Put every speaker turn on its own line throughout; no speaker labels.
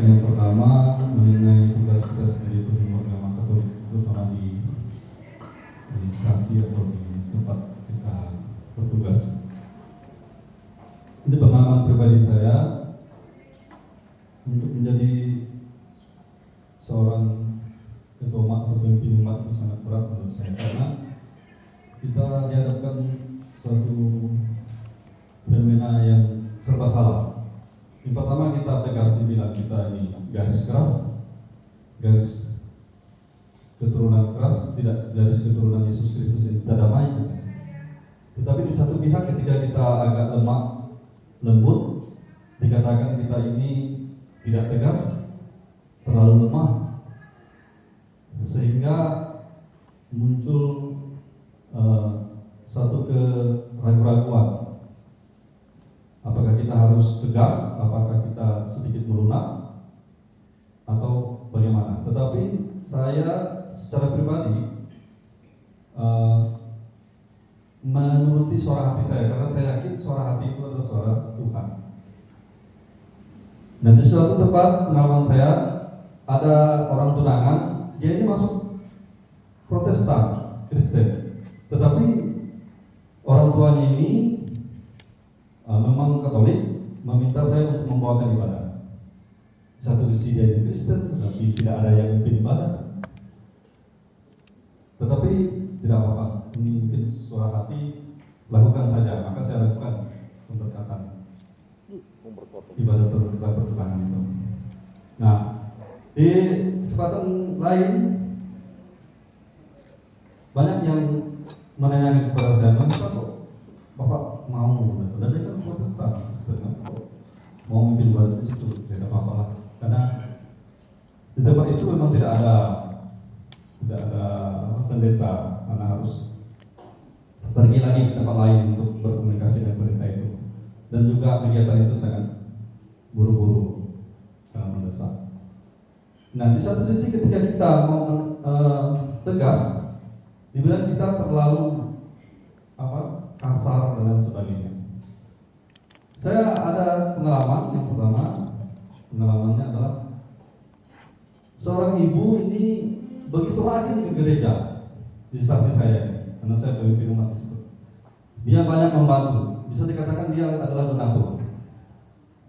yang pertama mengenai tugas kita sebagai penghibur agama Katolik, terutama di stasi atau di tempat kita bertugas. Ini pengalaman pribadi saya untuk menjadi seorang ketua umat atau pemimpin umat itu sangat berat menurut saya, karena kita dihadapkan suatu fenomena yang serba salah. Yang pertama, kita tegas dibilang kita ini garis keras, garis keturunan keras, tidak garis keturunan Yesus Kristus yang kita damai. Tetapi di satu pihak ketika kita agak lemah, lembut, dikatakan kita ini tidak tegas, terlalu lemah, sehingga muncul satu keraguan-raguan. Apakah kita harus tegas, apakah kita sedikit melunak, atau bagaimana? Tetapi saya secara pribadi menuruti suara hati saya, karena saya yakin suara hati itu adalah suara Tuhan. Dan di suatu tempat pengalaman saya, ada orang tunangan, dia ini masuk Protestan, Kristen, tetapi orang tuanya ini memang Katolik, meminta saya untuk membawakan ibadah. Di satu sisi dia Kristen, tetapi tidak ada yang memimpin ibadah. Tetapi tidak apa-apa, ini mungkin suara hati, lakukan saja. Maka saya lakukan pemberkatan ibadah pertunangan itu. Nah, di kesempatan lain banyak yang menanyakan kepada saya, "Kenapa kok Bapak mau?" Dan dia kan Protestan, mau memimpin ibadah di situ, tidak apa-apa lah. Karena di tempat itu memang tidak ada pendeta, karena harus pergi lagi ke tempat lain untuk berkomunikasi dengan pendeta itu. Dan juga kegiatan itu sangat buru-buru, sangat mendesak. Nah, di satu sisi ketika kita mau tegas, dibilang kita terlalu kasar dan lain sebagainya. Saya ada pengalaman yang pertama, pengalamannya adalah seorang ibu ini begitu rajin ke gereja di stasi saya, karena saya pemimpin umat tersebut. Dia banyak membantu, bisa dikatakan dia adalah donatur.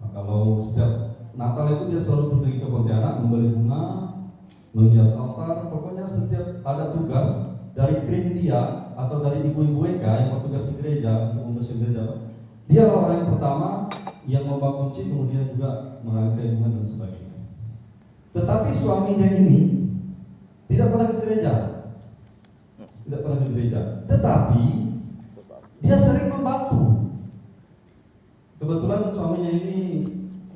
Nah, kalau setiap Natal itu dia selalu pergi ke Pontianak membeli bunga, menghias altar, pokoknya setiap ada tugas dari krim dia atau dari ibu-ibu WK yang bertugas di gereja untuk membersihkan gereja, dia orang yang pertama yang membawa kunci, kemudian juga merangkai bunga dan sebagainya. Tetapi suaminya ini tidak pernah ke gereja, tetapi dia sering membantu. Kebetulan suaminya ini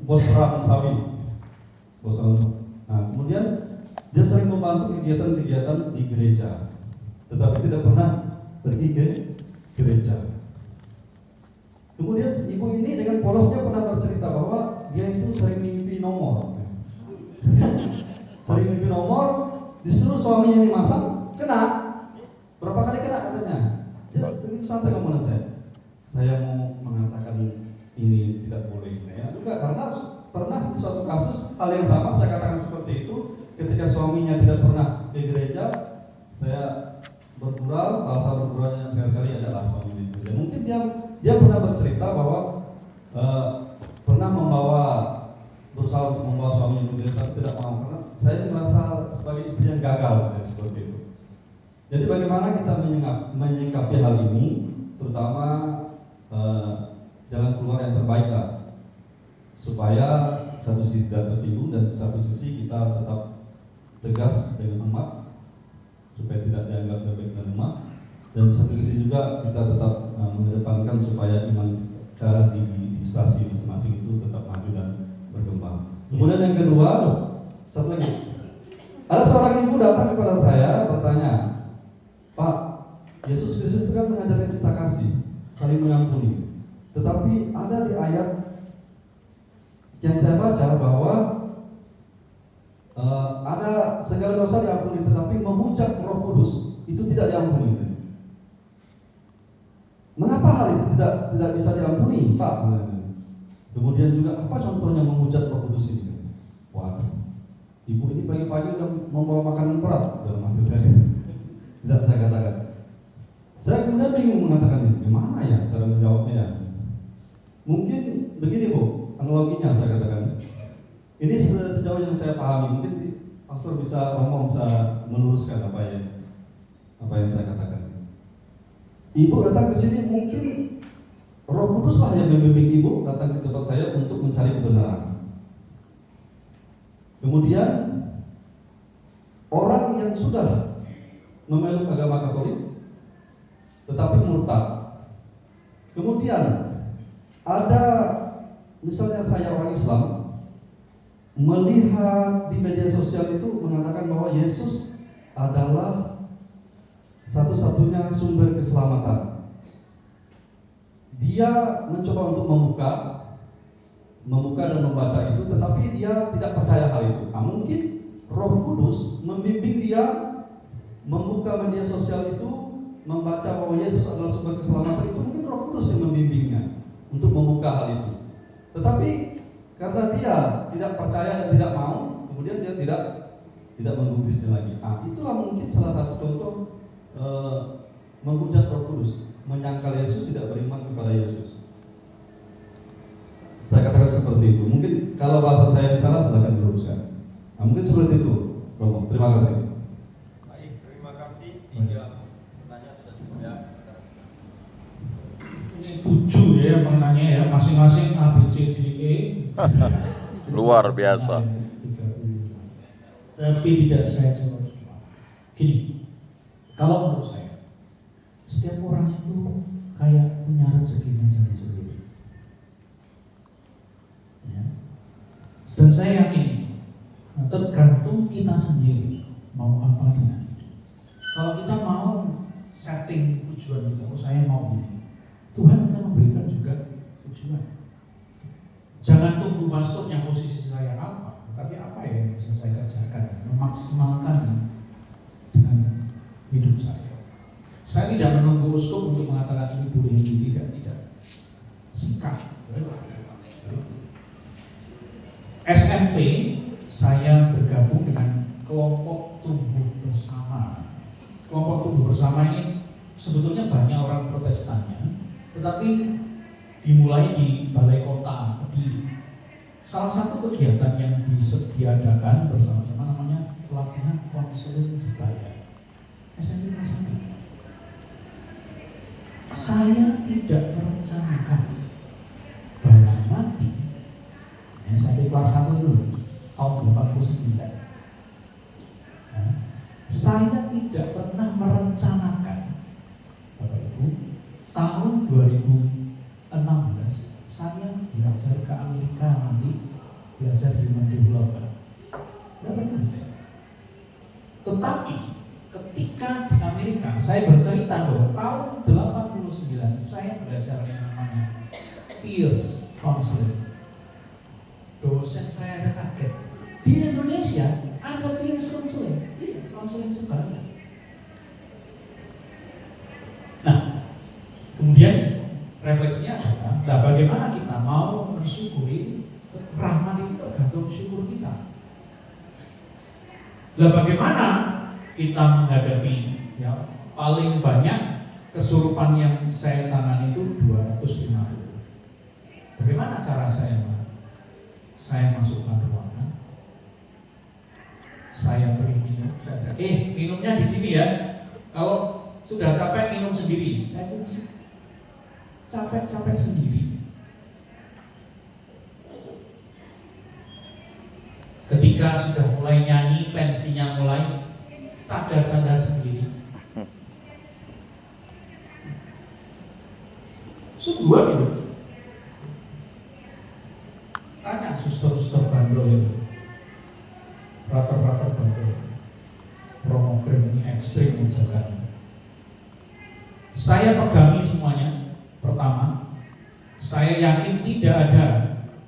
bos perang sawit, Nah, kemudian dia sering membantu kegiatan-kegiatan di gereja, tetapi tidak pernah pergi ke gereja. Kemudian ibu ini dengan polosnya pernah bercerita bahwa dia itu sering mimpi nomor. Sering mimpi nomor, disuruh suaminya ini masak, kena. Berapa kali kena katanya. Dia begitu santai ngomong saya mau mengatakan ini tidak boleh. Ya, juga karena pernah di suatu kasus hal yang sama saya katakan seperti itu. Ketika suaminya tidak pernah ke gereja, saya bergurau, bahasa berguraunya sekali-kali adalah suami di gereja. Mungkin dia pernah bercerita bahwa pernah berusaha untuk membawa suami ke gereja, tapi tidak mau, karena saya merasa sebagai istri yang gagal, seperti itu. Jadi bagaimana kita menyikapi hal ini, terutama jalan keluar yang terbaik lah, supaya satu sisi tidak tersinggung dan satu sisi kita tetap tegas dengan umat, supaya tidak dianggap bebek dan lemah, dan satu sisi juga kita tetap mengedepankan supaya iman kita di stasi masing-masing itu tetap maju dan berkembang. Kemudian yang kedua, satu lagi, ada seorang ibu datang kepada saya bertanya, "Pak, Yesus Kristus itu kan mengajarkan cinta kasih, saling mengampuni. Tetapi ada di ayat yang saya baca bahwa ada segala dosa diampuni, tetapi memuja Roh Kudus itu tidak diampuni. Mengapa hal itu tidak bisa diampuni, Pak?" Kemudian juga apa contohnya memuja Roh Kudus ini? Wah, ibu ini pagi-pagi udah membawa makanan berat dalam hati saya. Tidak saya katakan. Saya kemudian bingung mengatakan gimana ya cara menjawabnya ya. Mungkin begini Bu, analoginya saya katakan. Ini sejauh yang saya pahami, mungkin pastor bisa meluruskan apa yang saya katakan. Ibu datang ke sini, mungkin Roh Kudus lah yang membimbing ibu datang ke tempat saya untuk mencari kebenaran. Kemudian orang yang sudah memeluk agama Katolik tetapi murtad. Kemudian ada misalnya saya orang Islam melihat di media sosial itu mengatakan bahwa Yesus adalah satu-satunya sumber keselamatan. Dia mencoba untuk membuka dan membaca itu, tetapi dia tidak percaya hal itu. Nah, mungkin Roh Kudus membimbing dia membuka media sosial itu, membaca bahwa Yesus adalah sumber keselamatan itu. Mungkin Roh Kudus yang membimbingnya untuk membuka hal itu. Tetapi karena dia tidak percaya dan tidak mau, kemudian dia tidak menggubrisnya lagi. Nah, itulah mungkin salah satu contoh menghujat Roh Kudus, menyangkal Yesus, tidak beriman kepada Yesus. Saya katakan seperti itu. Mungkin kalau bahasa saya salah, silakan diluruskan. Nah, mungkin seperti itu, Romo. Terima kasih.
Baik, terima kasih. 3 pertanyaan sudah cukup ya.
Ini 7 ya menanya ya, masing-masing A, B, C, D, E.
Luar biasa.
Tapi tidak saya jawab semua. Gini, kalau menurut saya, setiap orang itu kayak punya rezekinya sendiri-sendiri. Ya. Dan saya yakin, tergantung kita sendiri mau apa dengan itu. Kalau kita mau setting tujuan kita, saya mau ini, Tuhan akan memberikan juga tujuan. Jangan tunggu pastornya posisi saya apa, tapi apa yang bisa saya kerjakan, memaksimalkan dengan hidup saya. Saya tidak menunggu uskup untuk mengatakan ini boleh, ini tidak. Singkat. SMP saya bergabung dengan kelompok tumbuh bersama. Kelompok tumbuh bersama ini sebetulnya banyak orang Protestannya, tetapi dimulai di Balai Kota Kediri. Salah satu kegiatan yang disediakan bersama-sama namanya pelatihan konseling sebaya. SMP kelas 1. Saya tidak merencanakan bahwa nanti SMP kelas 1 dulu tahun 89. Saya tidak pernah merencanakan Bapak Ibu tahun 2016 saya belajar ke Amerika nanti belajar di mendevelopment. Tidak pernah saya. Tetapi ketika di Amerika saya bercerita bahwa tahun 89 saya belajar yang namanya peers counseling. Dosen saya ada kaget. Di Indonesia ada peers counseling. Iya, counseling sebaya. Nah, kemudian refleksinya adalah, nah bagaimana kita mau mensyukuri rahmat itu tergantung syukur kita. Nah, bagaimana kita menghadapi ya, paling banyak kesurupan yang saya tangani itu 250. Bagaimana cara saya? Saya masukkan ruangan, saya beri minum, saya minumnya di sini ya. Kalau sudah capek minum sendiri, saya kunci. Capek sendiri. Ketika sudah mulai nyanyi, tensinya mulai sadar sendiri. Sungguh itu. Tanya suster-suster bandel itu, rater-rater bandel, promogram ini ekstrim menjaga. Saya pegangi semuanya. Pertama, saya yakin tidak ada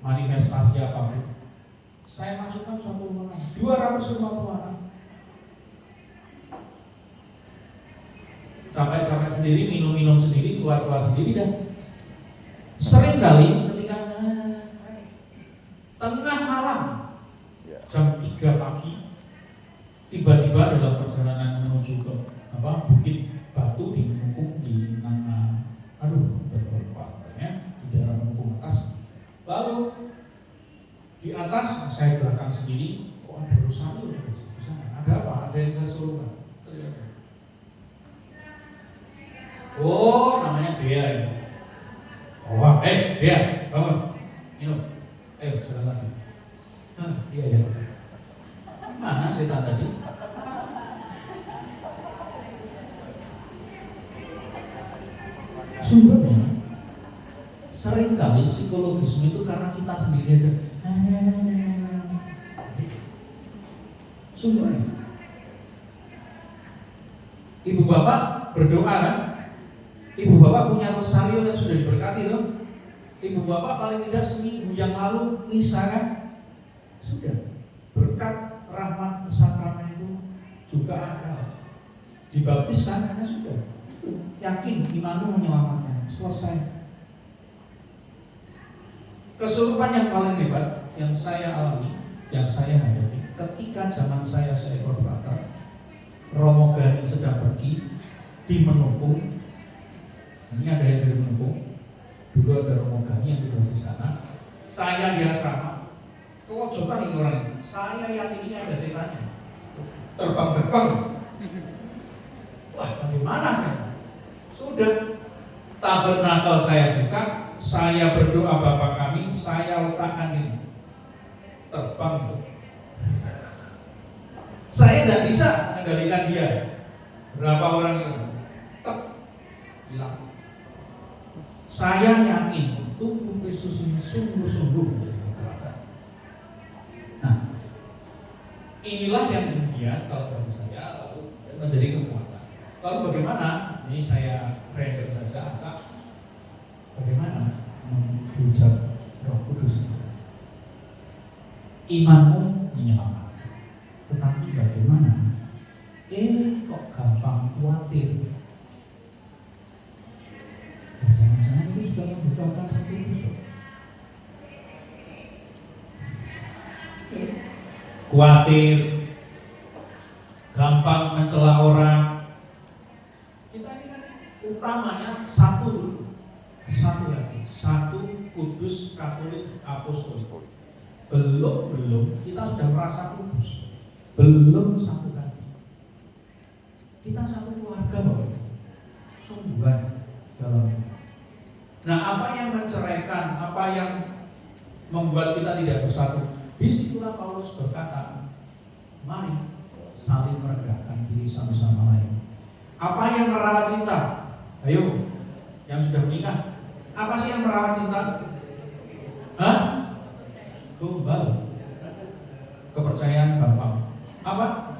manifestasi apapun. Saya masukkan suatu ruangan 250 orang. Capek sendiri, minum sendiri, keluar sendiri dan sering kali ketika tengah malam jam 3 pagi tiba-tiba dalam perjalanan menuju ke Bukit Batu di Menukung di nama di daerah Menukung atas. Lalu di atas saya belakang sendiri, kok ada Rosario di sana? Ada apa? Ada yang kesurupan. Oh, namanya Dea ini. Oh, Dea, bangun, minum. Ayo, jalan lagi. Iya. Mana setan tadi? Sumbernya seringkali psikologisme itu karena kita sendiri aja. Sumbernya. Ibu bapak berdoa kan? Ibu bapak punya rosario yang sudah diberkati loh. Ibu bapak paling tidak seminggu yang lalu misa kan? Sudah. Berkat rahmat sakramen itu juga ada. Dibaptis kan? Karena sudah. Yakin imanmu menyelamatkan. Selesai. Kesurupan yang paling hebat yang saya alami, yang saya hadapi ketika zaman saya seekor bater, Romo Gani sedang pergi di Menukung. Ini ada yang dari Menukung. Dulu ada Romo Gani yang tinggal di sana. Saya di asrama. Kewojokan ini orang. Saya yakin ini ada setannya. Terbang-terbang. Wah, bagaimana saya? Sudah, tabernakel saya buka, saya berdoa Bapa kami, saya letakkan ini terbang itu. Saya tidak bisa mengendalikan dia. Berapa orang itu? Tetap hilang. Saya yakin tubuh Kristus ini sungguh-sungguh. Nah, inilah yang kemudian kalau bagi saya lalu menjadi kekuatan. Lalu bagaimana? Ini saya render saja acak. Bagaimana menghujat Roh Kudus? Imanmu menyelamatkan. Tetapi bagaimana? Kok gampang khawatir? Jangan-jangan itu juga membutuhkan Roh Kudus. Khawatir, gampang mencela orang. Kita ini kan utamanya satu lagi, satu kudus Katolik Apostolik. Belum kita sudah merasa kudus. Belum satu lagi. Kita satu keluarga Bapak. Sungguhan dalam. Nah, apa yang menceraikan, apa yang membuat kita tidak bersatu? Disitulah Paulus berkata, mari saling meregahkan diri satu sama lain. Apa yang merawat cinta? Ayo, yang sudah menikah. Apa sih yang merawat cinta? Gombal. Kepercayaan gampang. Apa?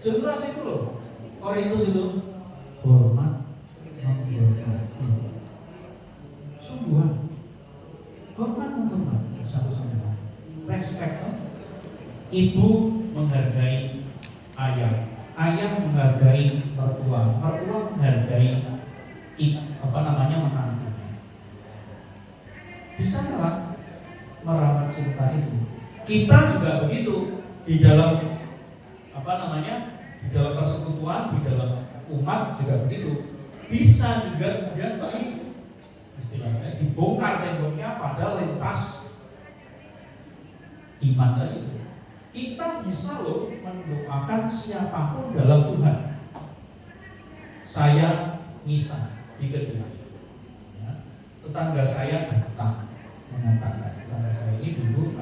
Jelas itu loh. Korintus itu hormat, menghormati. Sungguhan. Hormat menghormati satu sama lain. Respect. Ibu menghargai ayah. Ayah menghargai mertua, mertua menghargai menantunya. Bisa nggak merawat cinta itu? Kita juga begitu di dalam di dalam persekutuan, di dalam umat juga begitu. Bisa juga kemudian istilahnya dibongkar temboknya pada lintas iman tadi. Kita bisa loh mendoakan siapapun dalam Tuhan. Saya misal di kedua, ya, tetangga saya datang mengatakan tetangga saya ini dulu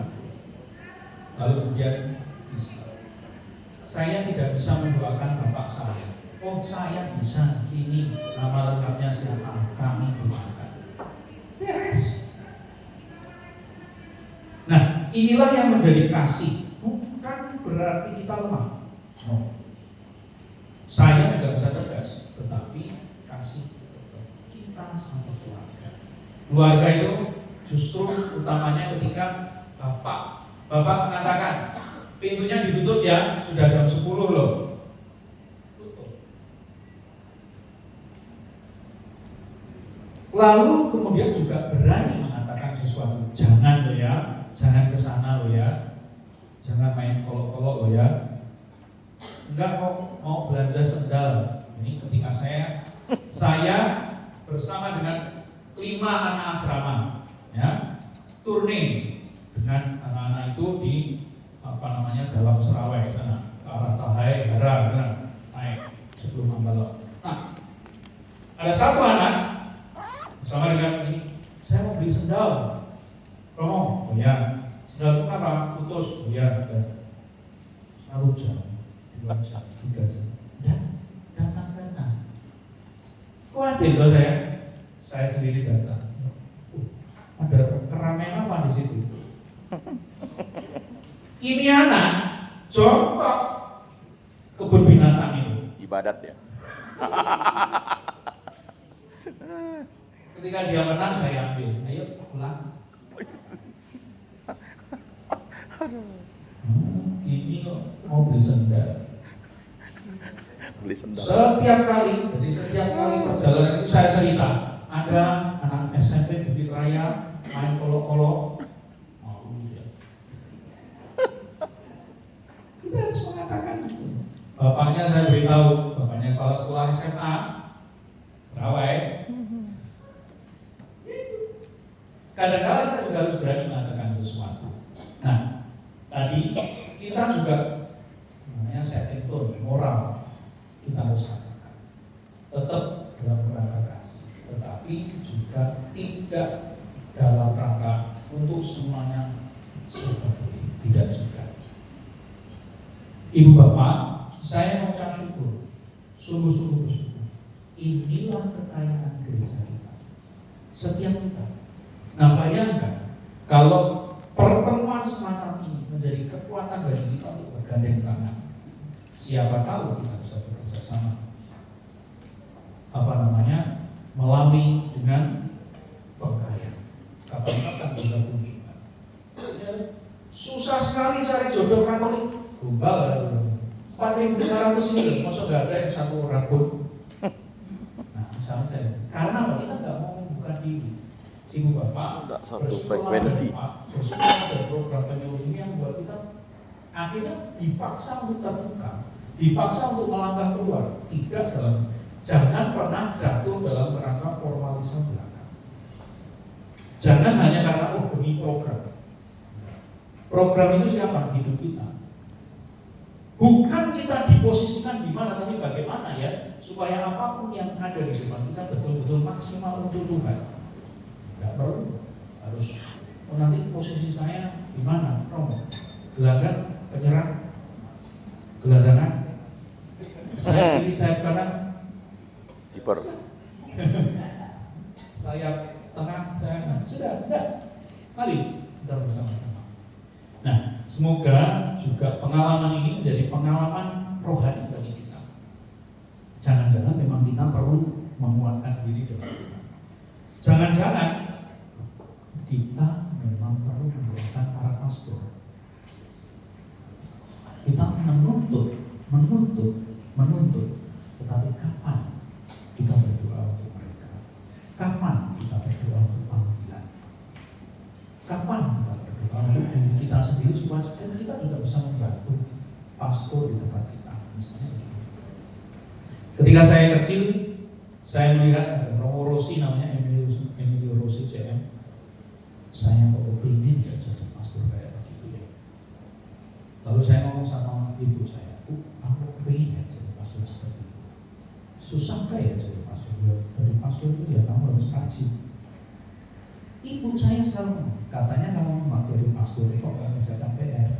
lalu kemudian bisa. Saya tidak bisa mendoakan bapak saya. Oh, saya bisa sini, nama lengkapnya siapa? Kami doakan. Beres. Nah, inilah yang menjadi kasih. Bukan berarti kita lemah. No. Saya juga bisa cerdas, tetapi kasih kita satu keluarga. Keluarga itu justru utamanya ketika bapak mengatakan pintunya ditutup ya, sudah jam 10 loh. Tutup. Lalu kemudian juga berani mengatakan sesuatu. Jangan lo ya, jangan ke sana lo ya. Jangan main kolok-kolok loh ya. Enggak kok mau belanja sendal. Ini ketika saya bersama dengan 5 anak asrama, ya, turning dengan anak-anak itu di dalam Serawai sana, ke arah Tahai, Hara, naik sebelum Ambalok. Nah, ada satu anak bersama dengan ini, saya mau beli sendal, promo, oh ya, sendal itu apa? Putus, oh ya, selalu jam, 2 jam, 3 jam, dan datang. Khawatir loh saya sendiri datang. Ada keramaian apa di situ? Ini anak jongkok kebun binatang itu.
Ibadat ya.
Ketika dia menang saya ambil. Ayo pulang. Ini kok mau beli sendal.
Beli sendal.
Setiap kali perjalanan itu saya cerita. Ada anak SMP Bukit Raya main kolok-kolok. Kita harus mengatakan itu. Bapaknya saya beritahu, bapaknya kalau sekolah SMA, Rawai. Kadang-kadang kita juga harus berani mengatakan sesuatu. Nah, tadi kita juga namanya setting tone, moral. Kita harus katakan. Tetap dalam kerangka kasih, tetapi juga tidak dalam rangka untuk semuanya serba boleh. Tidak juga. Ibu bapak, saya mengucap syukur, sungguh-sungguh bersyukur. Inilah kekayaan gereja kita. Setiap kita. Nah, bayangkan kalau pertemuan semacam ini menjadi kekuatan bagi kita untuk bergandeng tangan. Siapa tahu kita bisa bekerja sama. Melalui dengan pakaian. Kapan-kapan bisa kunjungan. Susah sekali cari jodoh Katolik. Gombal 4.500 ini, masuk gak ada yang 1 orang pun. Nah, misalnya saya, karena apa? Kita nggak mau membuka diri. Ibu bapak,
Tidak satu frekuensi.
bersekolah ada program penyuluh ini yang buat kita akhirnya dipaksa untuk terbuka, dipaksa untuk melangkah keluar. Tidak dalam, jangan pernah jatuh dalam kerangka formalisme belaka. Jangan hanya karena demi program. Program itu siapa? Hidup kita. Bukan kita diposisikan di mana, tapi bagaimana ya supaya apapun yang ada di depan kita betul-betul maksimal untuk Tuhan. Tidak perlu harus nanti posisi saya di mana, Romo, gelandang, penyerang, gelandangan, saya kiri, saya kanan,
Kiper.
saya tengah, saya kanan. Sudah, enggak. Mari kita bersama-sama. Nah, semoga juga pengalaman ini menjadi pengalaman rohani bagi kita. Jangan-jangan memang kita perlu menguatkan diri dalam Tuhan. Jangan-jangan kita memang perlu membuatkan para pastor. Kita menuntut, tetapi kapan kita berdoa untuk mereka? Kapan kita berdoa untuk panggilan? Kapan kita berdoa untuk diri kita sendiri supaya kita juga bisa membantu pastor di tempat kita? Misalnya begitu. Ketika saya kecil, saya melihat ada Romo Rossi, namanya Emilio Rossi CM. Saya kok ingin ya jadi pastor kayak begitu ya. Lalu saya ngomong sama ibu saya, Bu, aku ingin ya jadi pastor seperti itu. Susah nggak ya jadi pastor? Ya, dari pastor itu ya kamu harus rajin. Ibu saya selalu katanya kamu mau jadi pastor kok nggak mengerjakan PR.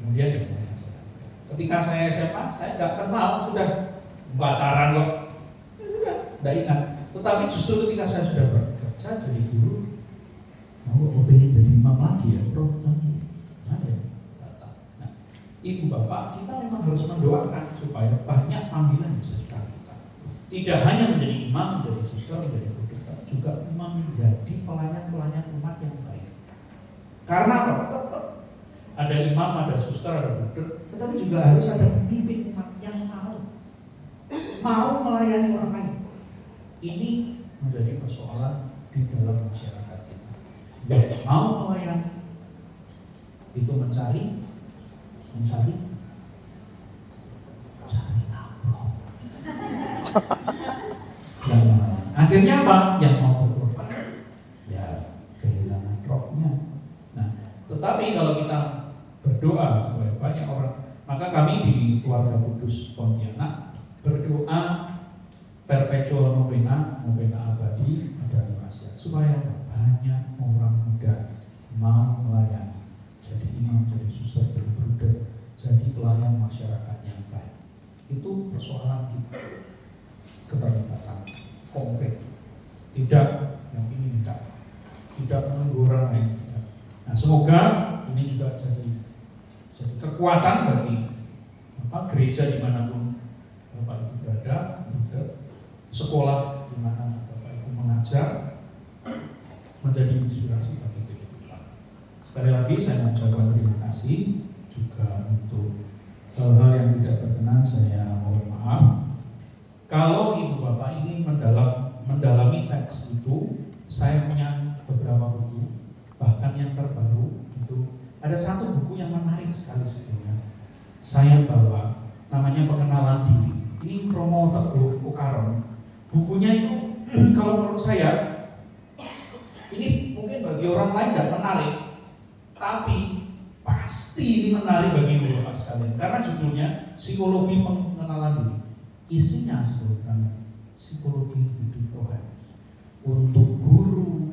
Kemudian ya saya ketika saya SMA, saya nggak kenal, sudah pacaran kok, ya sudah, nggak ingat. Tetapi justru ketika saya sudah bekerja jadi guru, mau pengen jadi imam lagi ya, bro, ada ya? Nah, ibu bapak, kita memang harus mendoakan supaya banyak panggilan di sekitar kita. Tidak hanya menjadi imam, menjadi suster, menjadi pendeta, juga menjadi pelayan-pelayan umat yang baik. Karena apa? Tetap ada imam, ada suster, ada pendeta, tetapi juga harus ada pemimpin umat yang mau melayani orang lain. Ini menjadi persoalan di dalam masyarakat kita. Yang mau melayani, itu mencari amplop. Yang lain. Akhirnya apa? Yang mau berkorban, ya kehilangan rohnya. Nah, tetapi kalau kita berdoa supaya banyak orang, maka kami di Keluarga Kudus Pontianak berdoa perpetual novena abadi pada Pasca, supaya banyak orang muda mau melayani, jadi imam, jadi suster, jadi bruder, jadi pelayan masyarakat yang baik. Itu persoalan kita, keterlibatan konkret, tidak yang ini tidak menunggu orang lain. Nah, semoga ini juga jadi kekuatan bagi gereja dimanapun Bapak Ibu berada, sekolah di mana Bapak Ibu mengajar, menjadi inspirasi bagi kehidupan. Sekali lagi saya mengucapkan terima kasih juga untuk hal-hal yang tidak berkenan saya mohon maaf. Kalau Ibu Bapak ingin mendalami teks itu, saya punya beberapa buku, bahkan yang terbaru itu ada satu buku yang menarik sekali sebetulnya. Saya bawa, namanya Pengenalan Diri. Ini Romo Teguh Ukaron. Bukunya itu kalau menurut saya ini mungkin bagi orang lain tidak menarik, tapi pasti ini menarik bagi Ibu Bapak sekalian. Karena judulnya Psikologi Pengenalan Diri. Isinya sebetulnya psikologi hidup rohani untuk guru,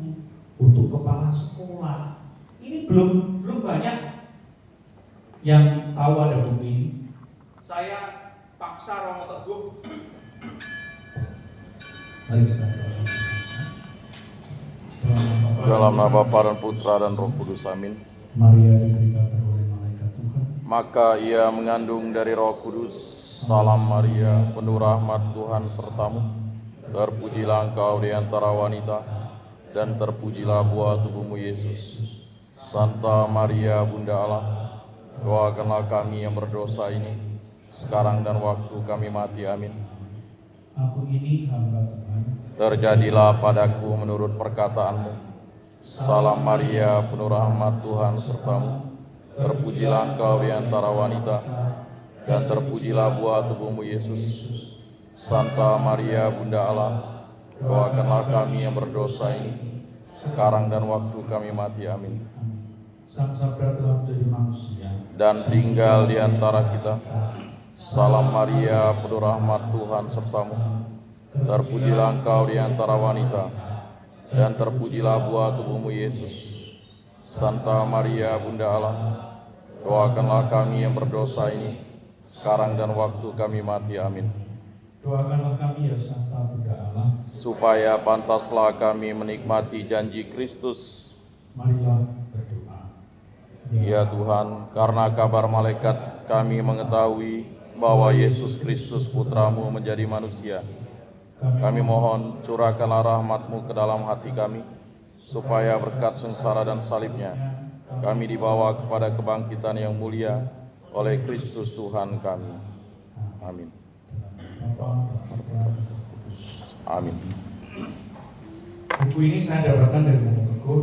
untuk kepala sekolah. Ini belum banyak yang tahu ada buku ini. Saya paksa Romo Teguh. Mari kita doa.
Dalam nama Bapa dan Putra dan Roh Kudus, amin.
Maria diberitakan oleh malaikat Tuhan,
Maka ia mengandung dari Roh Kudus. Salam Maria, penuh rahmat Tuhan sertamu. Terpujilah engkau di antara wanita, dan terpujilah buah tubuhmu Yesus. Santa Maria Bunda Allah, doakanlah kami yang berdosa ini, sekarang dan waktu kami mati. Amin.
aku ini hamba Tuhan.
Terjadilah padaku menurut perkataanmu. Salam Maria, penuh rahmat Tuhan sertamu. Terpujilah engkau di antara wanita, dan terpujilah buah tubuhmu Yesus. Santa Maria Bunda Allah, doakanlah kami yang berdosa ini, sekarang dan waktu kami mati. Amin.
Sang Sabda telah menjadi manusia
Dan tinggal di antara kita. Salam Maria, penuh rahmat Tuhan sertamu. Terpujilah engkau di antara wanita, dan terpujilah buah tubuhmu Yesus. Santa Maria Bunda Allah, doakanlah kami yang berdosa ini, sekarang dan waktu kami mati. Amin.
Doakanlah kami ya Santa Bunda Allah,
Supaya pantaslah kami menikmati janji Kristus.
marilah berdoa.
Ya Tuhan, karena kabar malaikat kami mengetahui bahwa Yesus Kristus Putramu menjadi manusia. Kami mohon curahkanlah rahmat-Mu ke dalam hati kami, supaya berkat sengsara dan salibnya kami dibawa kepada kebangkitan yang mulia oleh Kristus Tuhan kami. Amin. Amin.
Buku ini saya dapatkan dari Romo Teguh.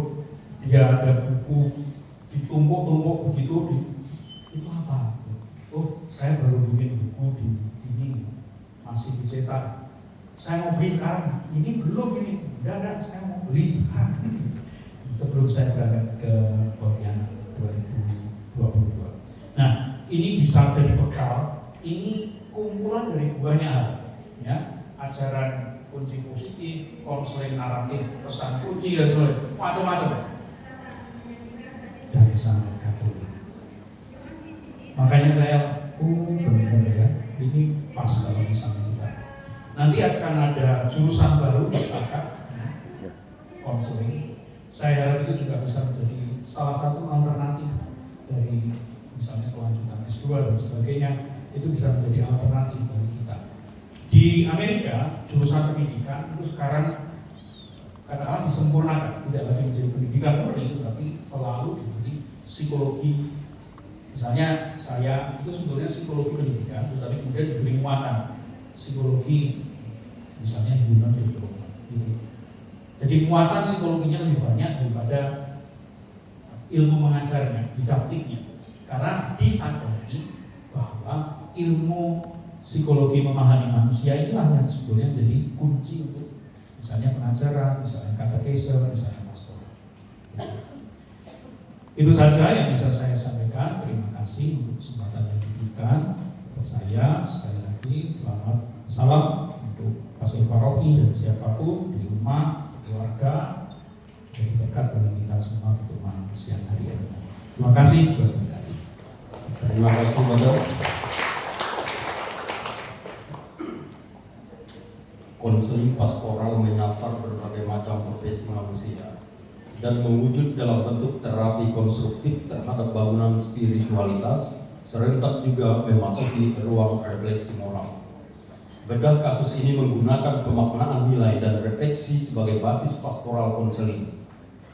Dia ada buku ditumpuk-tumpuk begitu itu apa? Oh, saya baru bikin buku di ini masih dicetak. Saya mau beli sekarang. Ini belum ini. Enggak, saya mau beli sekarang. Sebelum saya berangkat ke Pontianak 2022. Nah, ini bisa jadi bekal. Ini kumpulan dari banyak hal, ya, ajaran kunci positif, konseling naratif, pesan kunci dan sebagainya, macam-macam. Dari sangat Katolik. Makanya saya, benar ya, ini pas kalau misalnya kita. Nanti akan ada jurusan baru masyarakat, konseling. Saya harap itu juga bisa menjadi salah satu alternatif dari misalnya kelanjutan S2 dan sebagainya. Itu bisa menjadi alternatif bagi kita. Di Amerika, jurusan pendidikan itu sekarang kadang-kadang disempurnakan, tidak lagi menjadi pendidikan murni, tapi selalu diberi psikologi. Misalnya saya itu sebetulnya psikologi pendidikan, tetapi kemudian diberi muatan psikologi, misalnya human development. Gitu. Jadi muatan psikologinya lebih banyak daripada ilmu mengajarnya, didaktiknya. Karena disadari bahwa ilmu psikologi memahami manusia inilah yang sebetulnya jadi kunci untuk misalnya pengajaran, misalnya katekese, misalnya pastoral. Itu saja yang bisa saya sampaikan. Terima kasih untuk kesempatan yang diberikan kepada saya. Sekali lagi selamat salam untuk pastor paroki dan siapapun di rumah, keluarga. Jadi berkat bagi kita semua untuk malam siang hari ini. Terima kasih.
Terima kasih Bapak. Konseling pastoral menyasar berbagai macam profesi manusia dan mewujud dalam bentuk terapi konstruktif terhadap bangunan spiritualitas, serentak juga memasuki ruang refleksi moral. Bedah kasus ini menggunakan pemaknaan nilai dan refleksi sebagai basis pastoral konseling.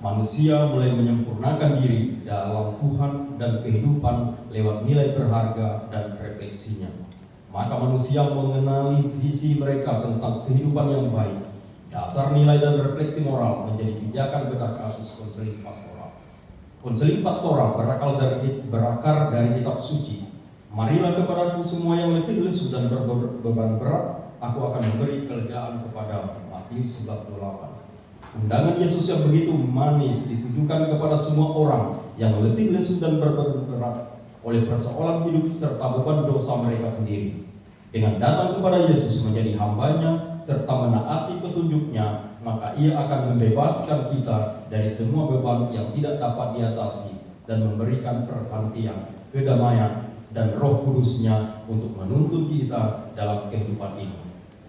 Manusia mulai menyempurnakan diri dalam Tuhan dan kehidupan lewat nilai berharga dan refleksinya. Maka manusia mengenali visi mereka tentang kehidupan yang baik. Dasar nilai dan refleksi moral menjadi pijakan bedah kasus konseling pastoral. Konseling pastoral berakar dari kitab suci. Marilah kepadaku semua yang letih lesu dan berbeban berat, aku akan memberi kelegaan kepadamu. Matius 11:28. Undangan Yesus yang begitu manis ditujukan kepada semua orang yang letih lesu dan berbeban berat oleh persoalan hidup serta beban dosa mereka sendiri. Dengan datang kepada Yesus menjadi hambanya serta menaati petunjuknya, maka ia akan membebaskan kita dari semua beban yang tidak dapat diatasi dan memberikan perhentian, kedamaian, dan Roh Kudus-Nya untuk menuntun kita dalam kehidupan ini.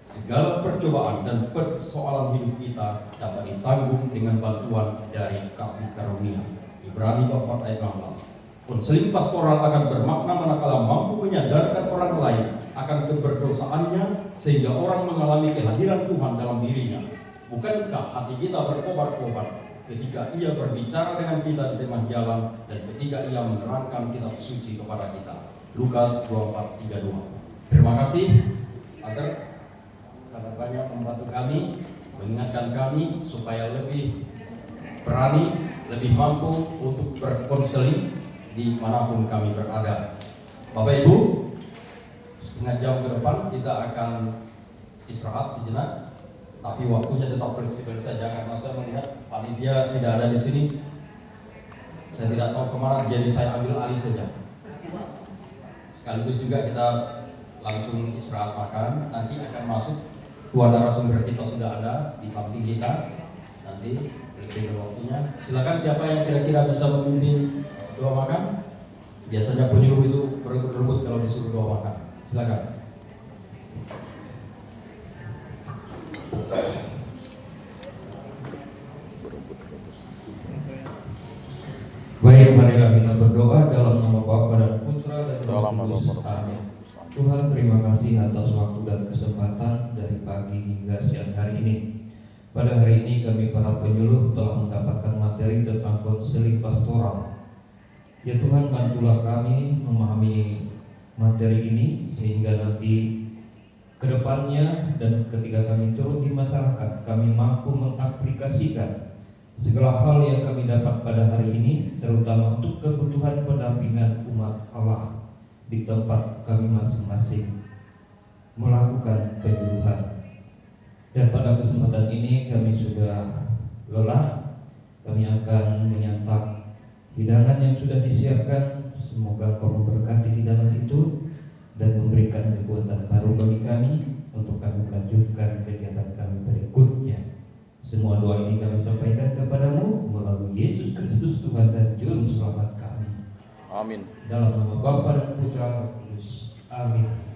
Segala percobaan dan persoalan hidup kita dapat ditanggung dengan bantuan dari kasih karunia. Ibrani 4 ayat 16. Konseling pastoral akan bermakna manakala mampu menyadarkan orang lain akan keberdosaannya sehingga orang mengalami kehadiran Tuhan dalam dirinya. Bukankah hati kita berkobar-kobar ketika ia berbicara dengan kita di tengah jalan dan ketika ia menerangkan kitab suci kepada kita? Lukas 24:32. Terima kasih agar sangat banyak membantu kami, mengingatkan kami supaya lebih berani, lebih mampu untuk berkonseling dimanapun kami berada. Bapak Ibu, setengah jam ke depan kita akan istirahat sejenak, tapi waktunya tetap fleksibel saja karena saya melihat panitia tidak ada di sini. Saya tidak tahu kemana, jadi saya ambil alih saja. Sekaligus juga kita langsung istirahat makan. Nanti akan masuk dua narasumber kita sudah ada di samping kita. Nanti fleksibel waktunya. Silakan siapa yang kira-kira bisa memimpin doa makan? Biasanya penyuluh itu berebut kalau disuruh doa makan. Silakan.
Baik, marilah kita berdoa dalam nama Bapa dan Putra dan Roh
Dalam nama
Kudus.
Bapa.
Amin. Tuhan, terima kasih atas waktu dan kesempatan dari pagi hingga siang hari ini. Pada hari ini kami para penyuluh telah mendapatkan materi tentang konseling pastoral. Ya Tuhan, bantulah kami memahami materi ini sehingga nanti kedepannya dan ketika kami turun di masyarakat, kami mampu mengaplikasikan segala hal yang kami dapat pada hari ini, terutama untuk kebutuhan pendampingan umat Allah di tempat kami masing-masing melakukan penyuluhan. Dan pada kesempatan ini kami sudah lelah, kami akan menyantap hidangan yang sudah disiapkan. Semoga Kau memberkati hidangan itu dan memberikan kekuatan baru bagi kami untuk kami melanjutkan kegiatan kami berikutnya. Semua doa ini kami sampaikan kepadamu melalui Yesus Kristus Tuhan dan Juru Selamat kami.
Amin.
Dalam nama Bapa dan Putra dan Roh Kudus. Amin.